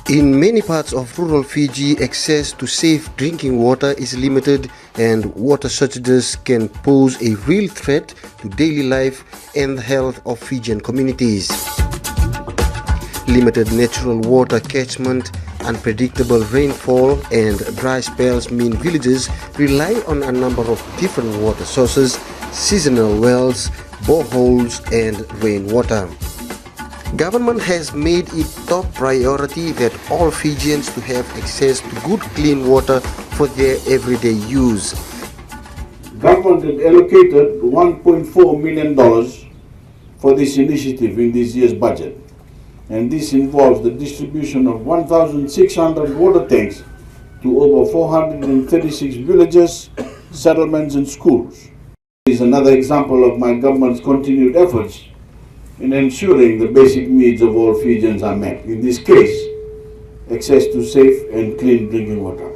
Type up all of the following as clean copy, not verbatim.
In many parts of rural Fiji, access to safe drinking water is limited and water shortages can pose a real threat to daily life and the health of Fijian communities. Limited natural water catchment, unpredictable rainfall and dry spells mean villages rely on a number of different water sources, seasonal wells, boreholes and rainwater. Government has made it top priority that all Fijians to have access to good clean water for their everyday use. Government had allocated $1.4 million for this initiative in this year's budget, and this involves the distribution of 1,600 water tanks to over 436 villages, settlements and schools. This is another example of my government's continued efforts in ensuring the basic needs of all Fijians are met. In this case, access to safe and clean drinking water.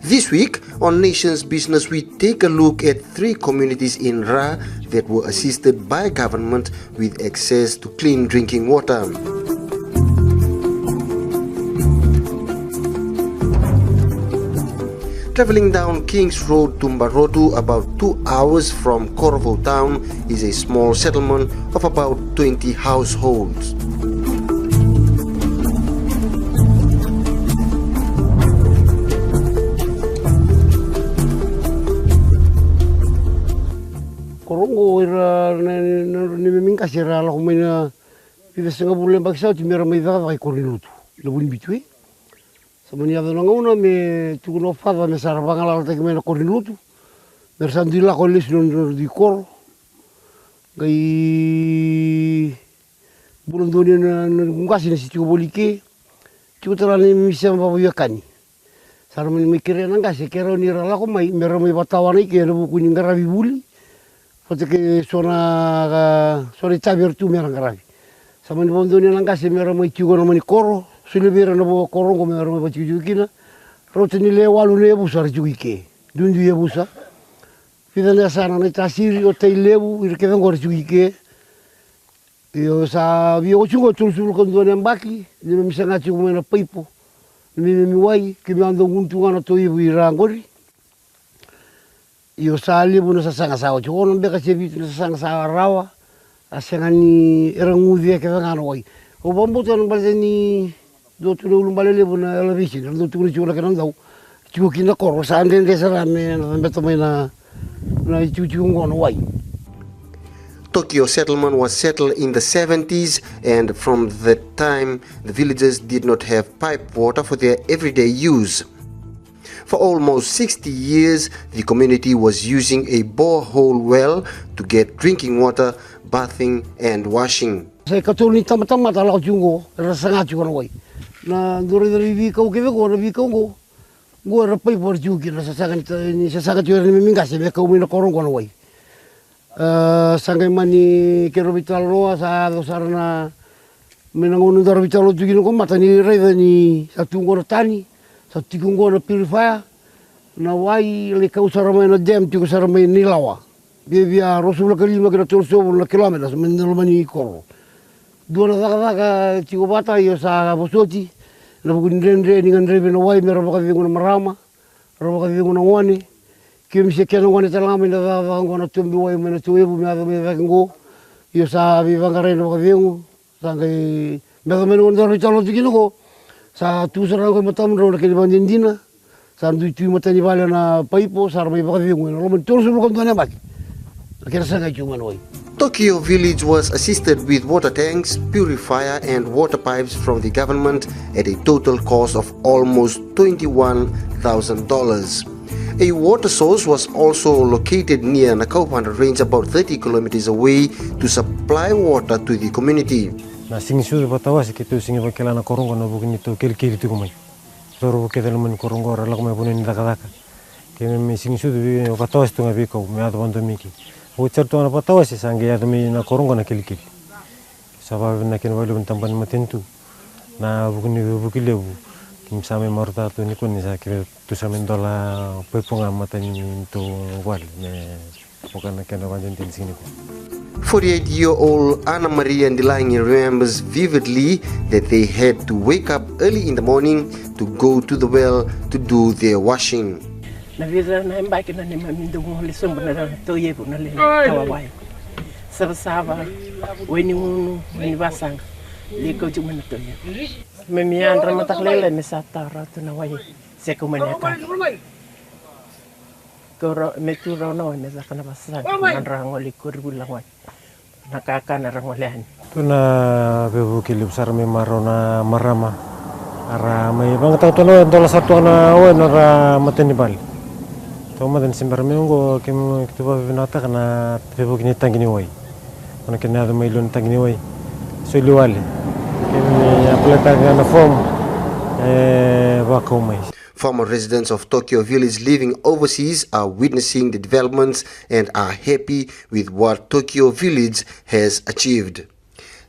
This week on Nation's Business, we take a look at 3 communities in Ra that were assisted by government with access to clean drinking water. Traveling down Kings Road to Mbarotu, about 2 hours from Korovo town, is a small settlement of about 20 households. Korongo ira ni minka sira la kumena pida senga bulan baksa ti mera mai daga kai korinutu la buni bitui samani ado ngona me tu no fava me sara bangala ta mena korinutu mer sandila ko lesno di kor gai bulan doni na ngasi na si tu bolike tu tara ni misa ba yakani sara me mikire nanga se kero ni ra la ko mai mera mai batawani ke no ku ni ngara bibuli porque sona tabiar tu merang karavi. Sama ni bondo ni langkas merang mai tiugo na mani koro, sule bera na bo koro ko merang mai tiugo kina. Rote ni le walu ne busa tiugo ke. Dundu ye busa. Pida na sana na tasiri o te lebu ir ke vengo tiugo ke. Yo sa vi o chungo tulsul kon do mbaki, ni me misanga tiugo na paipo. Ni me wai ke me ando nguntu ana to ibu irangori. Yo sali bu na sanga sawa chono beka chebi na sanga sawa rawa asenga ni erangudie ke ngano wai o bombo tan balde ni do tu lu balele bu na la bici do tu ni chula ke ndau chu ki na koro sande de sara me na beto me na chu ngono wai. Tokyo settlement was settled in the 70s, and from that time the villagers did not have pipe water for their everyday use. For almost 60 years, the community was using a borehole well to get drinking water, bathing and washing. Saya katulni tama-tama tala jungo rasanga chuan wai. Na dori vi ko ke go vi ko go. Go rapai por juki na sasanga chuan ni minga se be ko mina korong kon wai. Sangai mani ke robital roa sa do sarna menangon do robital juki no matani reda ni satungo tani. Sa tikungo na purifier na wai le kausara mai na dam tiku sara mai ni lawa bia rosula kalima kira torso na kilometers mendelo mani koro dua daga tiku bata yo sa bosoti na bugun rendre ni ngandre na wai mera baka vingu na marama roba ka vingu na ngone kim se kena ngone tala mai na daga ngona tumbi wai mena tuebu me ado me vango yo sa vivangare no ka vingu sangai mega mena ngona ritalo tikino ko sa tu sara ko matam ro ke bandindina sa du tu matani vale na paipo sa mai ba vingu no lo torso ko ndone ba ke sa ga chuma noi. Tokyo village was assisted with water tanks, purifier and water pipes from the government at a total cost of almost $21,000. A water source was also located near Nakaupanda range about 30 kilometers away to supply water to the community. Na sing suru batawasi ke tu singi bakela na korongo na bukini tu kiri tu kumai. Suru ke dalam man korongo ra lak mai punin daka. Ke me sing suru batawasi tu ngabi ko me ado bando miki. O certo na batawasi sangi ado me na korongo na kiri. Sabab na ken walu tampan matentu. Na bukini bukile bu. Kimsame morta tu ni kuni sa kira tu samen dola pepunga mata ni tu wal ne bukan kena wajan tin sini. 48-year-old Anna Maria Ndilangi remembers vividly that they had to wake up early in the morning to go to the well to do their washing. Na visa na mbaki na ni mamindu ngoli sumbu na to yebu na le tawawai. Sabasaba weni unu weni basang liko cuma na to yebu. Memian ramatak lele ni satara tu na wai sekumeneka. Koro metu rono ni zakana basang nandra ngoli kurbu langwai. Nakaka na rangolehan. Tu na bebu kilip sar me marona marama. Ara may bang tao tulo dola satu na o na mateni bal. To madan simbar me ngo kem kituba binata kana bebu kini tangini wai. Kana kena ada may lun tangini wai. So liwale. Kemi apleta na form wakomai. Former residents of Tokyo Village living overseas are witnessing the developments and are happy with what Tokyo Village has achieved.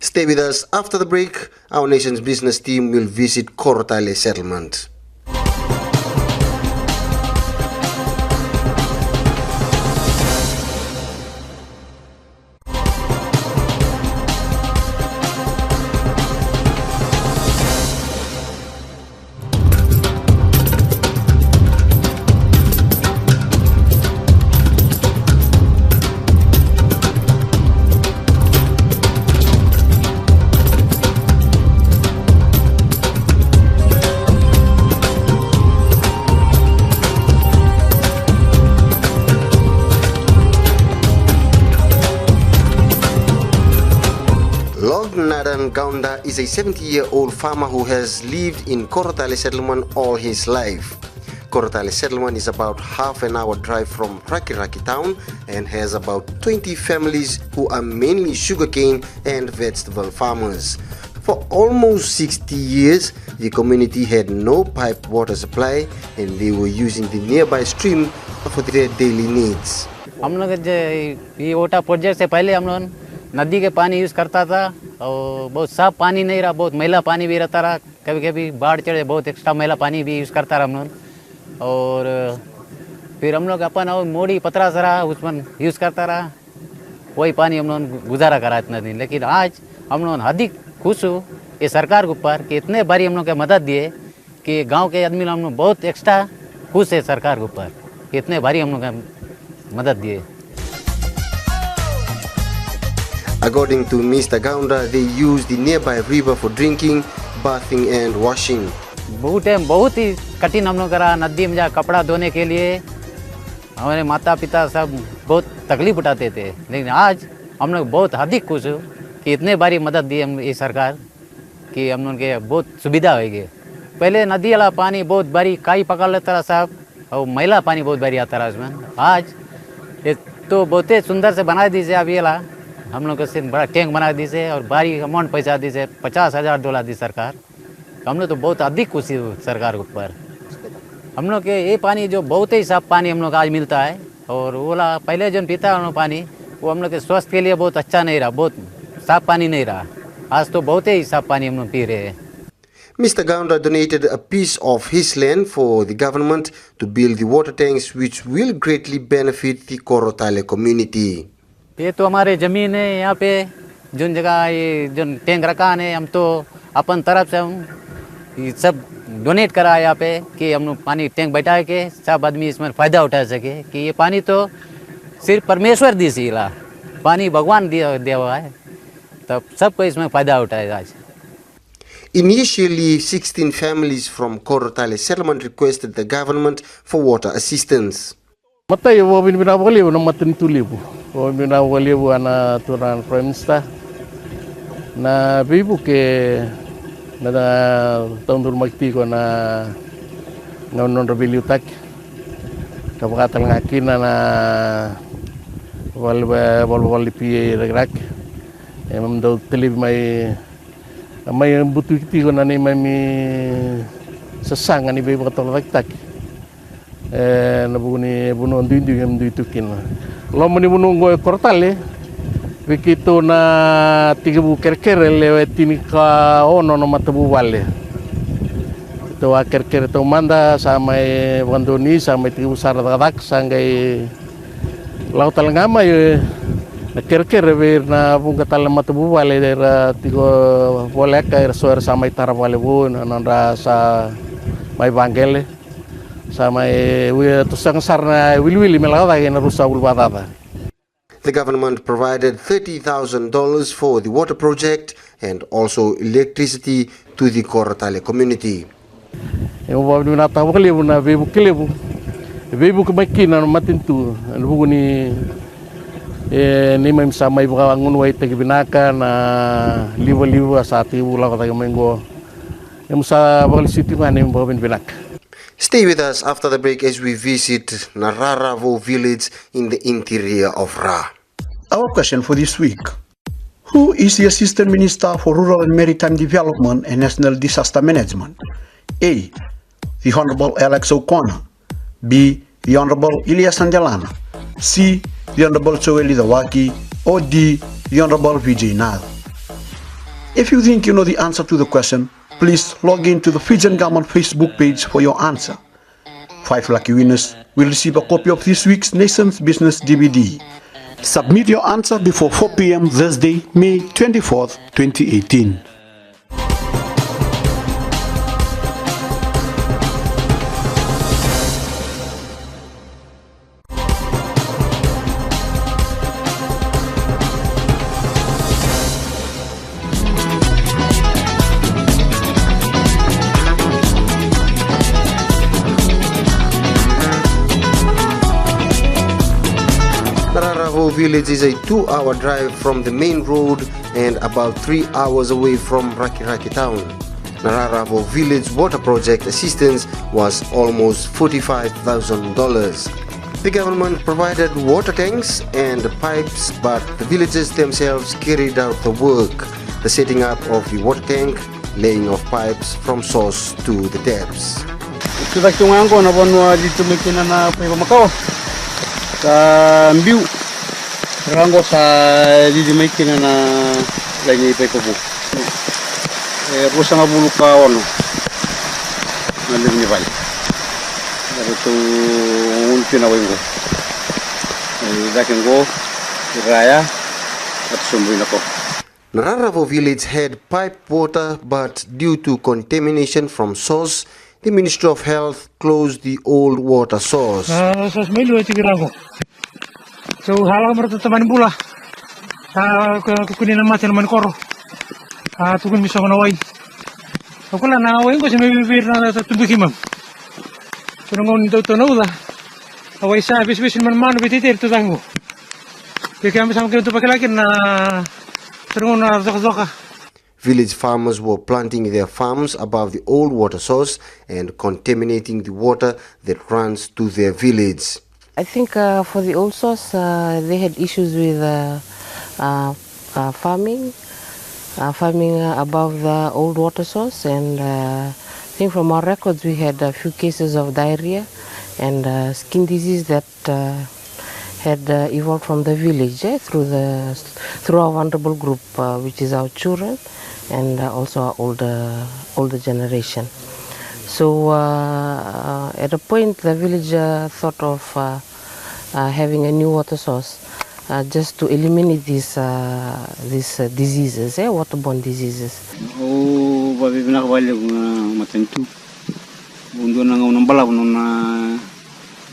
Stay with us. After the break, our nation's business team will visit Korotale settlement. Gaunda is a 70-year-old farmer who has lived in Korotale settlement all his life. Korotale settlement is about half an hour drive from Rakiraki town and has about 20 families who are mainly sugarcane and vegetable farmers. For almost 60 years, the community had no pipe water supply and they were using the nearby stream for their daily needs. हम लोग ये ओटा project से पहले हम लोग नदी के पानी यूज़ करता था और बहुत साफ पानी नहीं रहा, बहुत मैला पानी भी रहता रहा, कभी कभी बाढ़ चढ़े बहुत एक्स्ट्रा मैला पानी भी यूज़ करता रहा हम लोग। और फिर हम लोग अपन और मोड़ी पतरा सरा उसमें यूज़ करता रहा, वही पानी हम लोग गुजारा करा इतना दिन। लेकिन आज हम लोग अधिक खुश हो ये सरकार के ऊपर कि इतने बारी हम लोग के मदद दिए कि गाँव के आदमी हम लोग बहुत एक्स्ट्रा खुश है सरकार के ऊपर कि इतने बारी हम लोग का मदद दिए। According to Mr. Gaunda, they use the nearby river for drinking, bathing and washing. बहुत ही कठिन हम लोग करा, नदी में जा कपड़ा धोने के लिए हमारे माता पिता सब बहुत तकलीफ उठाते थे। लेकिन आज हम लोग बहुत अधिक खुश हो कि इतने बारी मदद दी हम ये सरकार कि हम लोग के बहुत सुविधा होगी। पहले नदी वाला पानी बहुत बारी काई पकड़ लेता रहा साहब और मैला पानी बहुत बारी आता रहा उसमें। आज ये तो बहुत ही सुंदर से बना दी से अब ये ला हम लोग को बड़ा टैंक बना दी से और भारी अमाउंट पैसा दी से $50,000 दी सरकार। हम लोग तो बहुत अधिक खुशी हो सरकार के ऊपर। हम लोग के ये पानी जो बहुत ही साफ पानी हम लोग आज मिलता है और वो पहले जो पीता हम लोग पानी वो हम लोग के स्वास्थ्य के लिए बहुत अच्छा नहीं रहा, बहुत साफ पानी नहीं रहा। आज तो बहुत ही साफ पानी हम लोग पी रहे हैं। Mr. Gaunda donated a piece of his land for the government to build the water tanks which will greatly benefit the Korotale community. ये तो हमारे ज़मीन है, यहाँ पे जिन जगह ये जो टैंक रखा है हम तो अपन तरफ से हम ये सब डोनेट करा है यहाँ पे कि हम लोग पानी टैंक बैठा के सब आदमी इसमें फ़ायदा उठा सके कि ये पानी तो सिर्फ परमेश्वर दी सी ला पानी भगवान दिया हुआ है, तब सबको इसमें फ़ायदा उठाएगा आज। Initially, 16 families from Korotale settlement requested the government for water assistance. Mata yo wabin binawali yo na matintulibu. Wabin binawali yo ana turan prime minister na bibu ke na tahun 2000 ko na non rebellion tak kapakatal ngakin na wal pi regrak emam do telib mai butuh kiti ko na ni mai sesang ani bibu katol tak na buguni buno ndindu ngam duitukin lo mani buno go Korotale wikito na tiga bu kerker le tini ka ono no matabu wale Ito aker-ker ito manda sa may Wandoni, sa may Tiusar Dadak, sa ngay Laut Talangama naker-ker na bunga talang matubu wale dera tigo boleh kair suara sa may tarawale bu nanda sa may bangele sa may tusang sarna wilwili melawada na rusa ulbadada. The government provided $30,000 for the water project and also electricity to the Korotale community. Yung bawa na tawag lebu na bebu kemakina matintu buku ni may sa may bangun way tagbinaka na liwa asati ulang kata mengo yung sa bakal city nga ni babin binak. Stay with us after the break as we visit Nararavo village in the interior of Ra. Our question for this week: who is the Assistant Minister for Rural and Maritime Development and National Disaster Management? A. The Honorable Alex O'Connor. B. The Honorable Ilyas Sanjalana. C. The Honorable Choeli Dawaki. Or D. The Honorable Vijay Nath. If you think you know the answer to the question, please log in to the Fijian Government Facebook page for your answer. 5 lucky winners will receive a copy of this week's Nation's Business DVD. Submit your answer before 4 p.m. Thursday, May 24th, 2018. Nararavo village is a 2-hour drive from the main road and about 3 hours away from Rakiraki town. Nararavo village water project assistance was almost $45,000. The government provided water tanks and pipes, but the villagers themselves carried out the work, the setting up of the water tank, laying of pipes from source to the taps. Kita tungang ko na bonwa dito mikina na pagmakaw. Sa mbiu rango sa didi mikina na lagi pagkubu. Rusa nga bulu ka ono. Nalim ni bali. Ito unti na wengo. Dakin go raya at sumbuin ako. Nararavo village had piped water, but due to contamination from source, the Ministry of Health closed the old water source. Sos melu itu kira aku. So halang merata teman bula. Kukunin nama teman koro. Tukun bisa menawai. Aku lah nawai ko semai bibir na tubuh kimam. Tunangon itu tunaw lah. Awai sa bis man bititir tu tanggo. Kaya kami sama kita pakai lagi na tunangon na zoka. Village farmers were planting their farms above the old water source and contaminating the water that runs to their village. I think for the old source, they had issues with farming above the old water source, and I think from our records we had a few cases of diarrhea and skin disease that had evolved from the village through our vulnerable group, which is our children and also our older generation. So at a point the village thought of having a new water source just to eliminate these diseases, waterborne diseases. Oh, babi binakabali kung matentu. Bundo na ng bala kuno na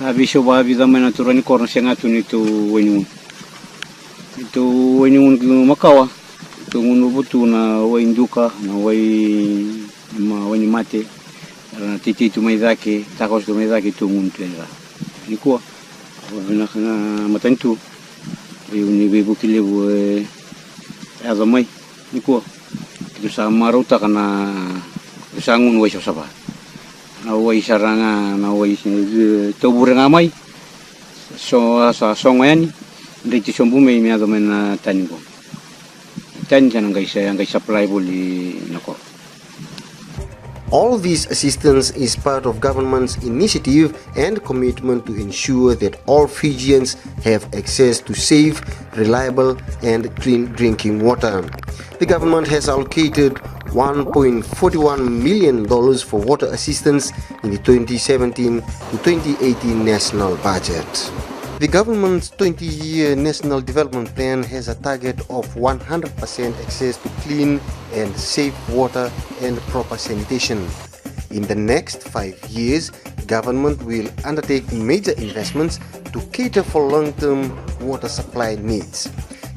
abisyo babi damay na turani korno siya nga tunito wenyun. Ito wenyun makawa. Tungun butu na wain duka na wain mate na titi tu mai dake takos tu mai dake tungun tela ni ko na matentu ni bebu kilebu ada mai ni ko tu sa maruta kana sangun wai sapa na wai saranga na wai toburanga mai so sa songani nditi sombu mai mi ado men taningo All this assistance is part of government's initiative and commitment to ensure that all Fijians have access to safe, reliable and clean drinking water. The government has allocated $1.41 million for water assistance in the 2017 to 2018 national budget. The government's 20-year National Development Plan has a target of 100% access to clean and safe water and proper sanitation. In the next 5 years, government will undertake major investments to cater for long-term water supply needs.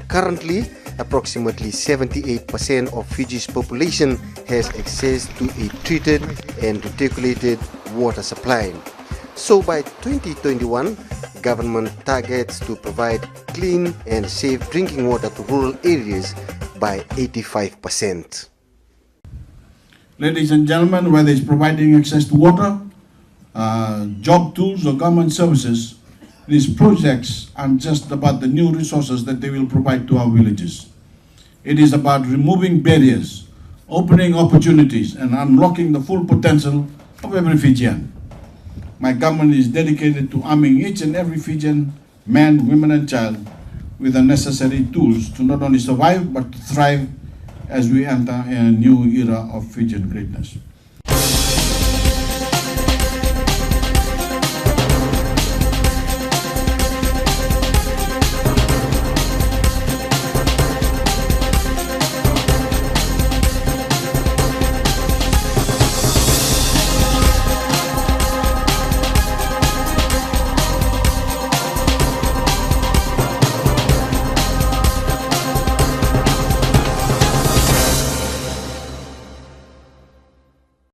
Currently, approximately 78% of Fiji's population has access to a treated and reticulated water supply. So by 2021, government targets to provide clean and safe drinking water to rural areas by 85%. Ladies and gentlemen, whether it's providing access to water, job tools or government services, these projects aren't just about the new resources that they will provide to our villages. It is about removing barriers, opening opportunities, and unlocking the full potential of every Fijian. My government is dedicated to arming each and every Fijian, man, woman, and child with the necessary tools to not only survive but to thrive as we enter a new era of Fijian greatness.